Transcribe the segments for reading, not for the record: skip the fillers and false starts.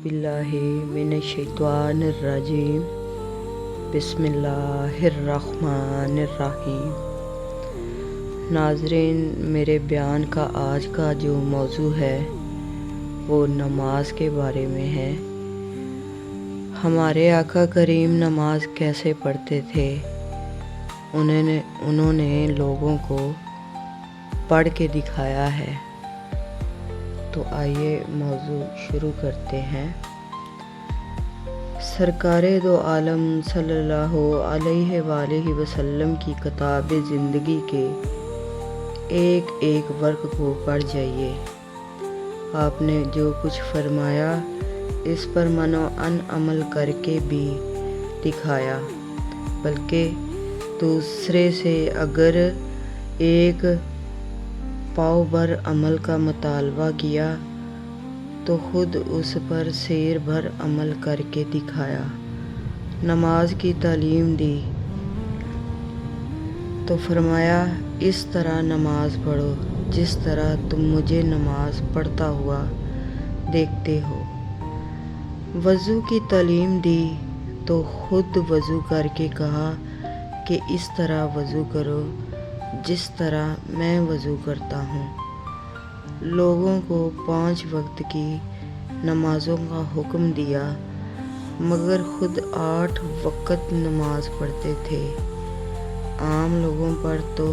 बिल्लाहि मिनश्शैतानिर्रजीम बिस्मिल्लाहिर्रहमानिर्रहीम। नाज़रीन, मेरे बयान का आज का जो मौजू है वो नमाज के बारे में है। हमारे आका करीम नमाज कैसे पढ़ते थे, उन्होंने लोगों को पढ़ के दिखाया है। तो आइए मौजू शुरू करते हैं। सरकारे दो आलम सल्लल्लाहु अलैहि वसल्लम की किताब ज़िंदगी के एक एक वर्क को पढ़ जाइए। आपने जो कुछ फरमाया इस पर मनो अन अमल करके भी दिखाया, बल्कि दूसरे से अगर एक पाव भर अमल का मुतालबा किया तो खुद उस पर शेर भर अमल करके दिखाया। नमाज की तालीम दी तो फरमाया, इस तरह नमाज पढ़ो जिस तरह तुम मुझे नमाज पढ़ता हुआ देखते हो। वज़ू की तालीम दी तो खुद वज़ू करके कहा कि इस तरह वज़ू करो जिस तरह मैं वज़ू करता हूँ। लोगों को 5 वक्त की नमाज़ों का हुक्म दिया, मगर खुद 8 वक्त नमाज पढ़ते थे। आम लोगों पर तो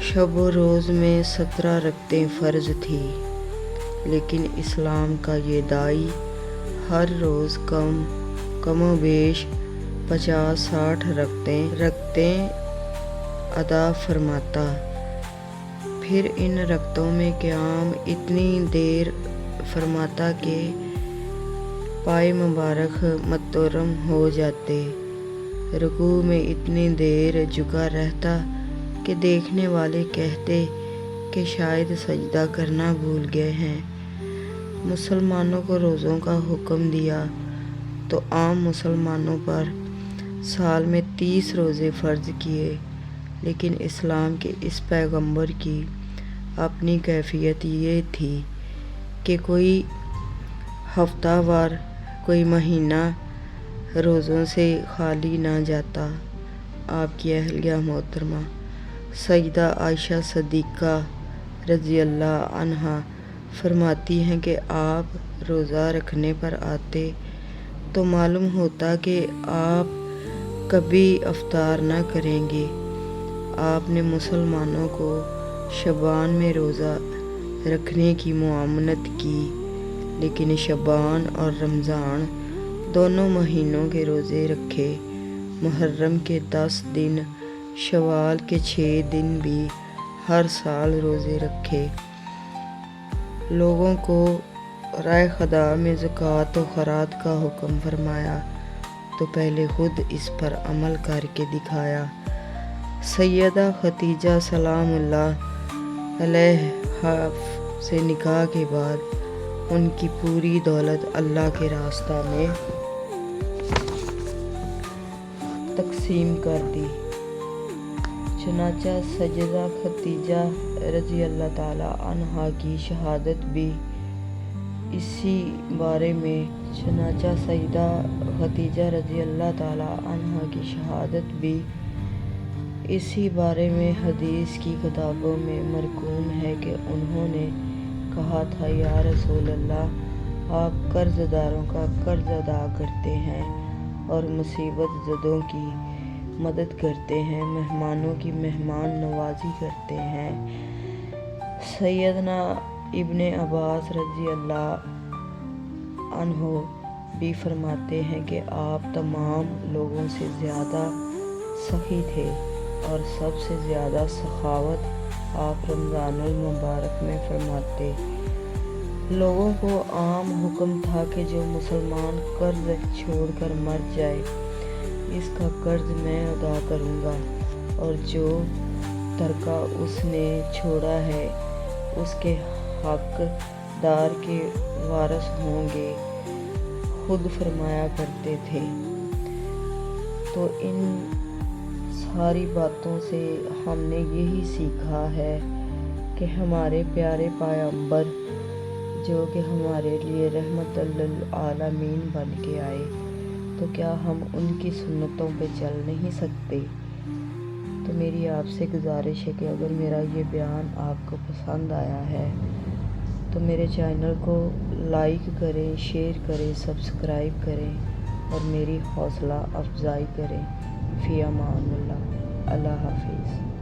शब व रोज़ में 17 रकतें फ़र्ज थी, लेकिन इस्लाम का ये दाई हर रोज़ कम व बेश 50-60 रकतें अदा फरमाता। फिर इन रकतों में क़याम इतनी देर फरमाता कि पाए मुबारक मतोरम हो जाते। रुकू में इतनी देर झुका रहता कि देखने वाले कहते कि शायद सजदा करना भूल गए हैं। मुसलमानों को रोज़ों का हुक्म दिया तो आम मुसलमानों पर साल में 30 रोज़े फ़र्ज़ किए, लेकिन इस्लाम के इस पैगंबर की अपनी कैफियत ये थी कि कोई हफ्तावार, कोई महीना रोज़ों से खाली ना जाता। आपकी अहलिया मोहतरमा सैयदा आयशा सिद्दीक़ा रज़ी अल्लाह अन्हा फरमाती हैं कि आप रोज़ा रखने पर आते तो मालूम होता कि आप कभी इफ्तार ना करेंगे। आपने मुसलमानों को शबान में रोज़ा रखने की मुआमनत की, लेकिन शबान और रमज़ान दोनों महीनों के रोज़े रखे। मुहर्रम के 10 दिन, शवाल के 6 दिन भी हर साल रोज़े रखे। लोगों को राय खदा में ज़कात व खैरात का हुक्म फरमाया तो पहले खुद इस पर अमल करके दिखाया। सैयदा खदीजा सलामुल्लाह अलैहा से निकाह के बाद उनकी पूरी दौलत अल्लाह के रास्ता में तकसीम कर दी। चनाचा सैयदा खदीजा रज़ी अल्लाह ताला अन्हा की शहादत भी इसी बारे में चनाचा सैयदा खदीजा रज़ी अल्लाह ताला अन्हा की शहादत भी इसी बारे में हदीस की किताबों में मरकूम है कि उन्होंने कहा था, या रसूल अल्लाह, आप कर्ज़दारों का कर्ज़ अदा करते हैं और मुसीबत ज़दों की मदद करते हैं, मेहमानों की मेहमान नवाजी करते हैं। सैयदना इब्ने अब्बास रज़ी अल्लाह अन्हो भी फरमाते हैं कि आप तमाम लोगों से ज़्यादा सखी थे और सबसे ज़्यादा सखावत आप रमज़ानुल मुबारक में फरमाते। लोगों को आम हुक्म था कि जो मुसलमान कर्ज छोड़कर मर जाए इसका कर्ज मैं अदा करूँगा, और जो तरका उसने छोड़ा है उसके हकदार के वारिस होंगे, खुद फरमाया करते थे। तो इन सारी बातों से हमने यही सीखा है कि हमारे प्यारे पैगंबर جو کہ ہمارے لیے رحمت للعالمین بن کے آئے، تو کیا ہم ان کی سنتوں پہ چل نہیں سکتے؟ تو میری آپ سے گزارش ہے کہ اگر میرا یہ بیان آپ کو پسند آیا ہے تو میرے چینل کو لائک کریں، شیئر کریں، سبسکرائب کریں اور میری حوصلہ افزائی کریں۔ فی امان اللہ۔ اللہ حافظ۔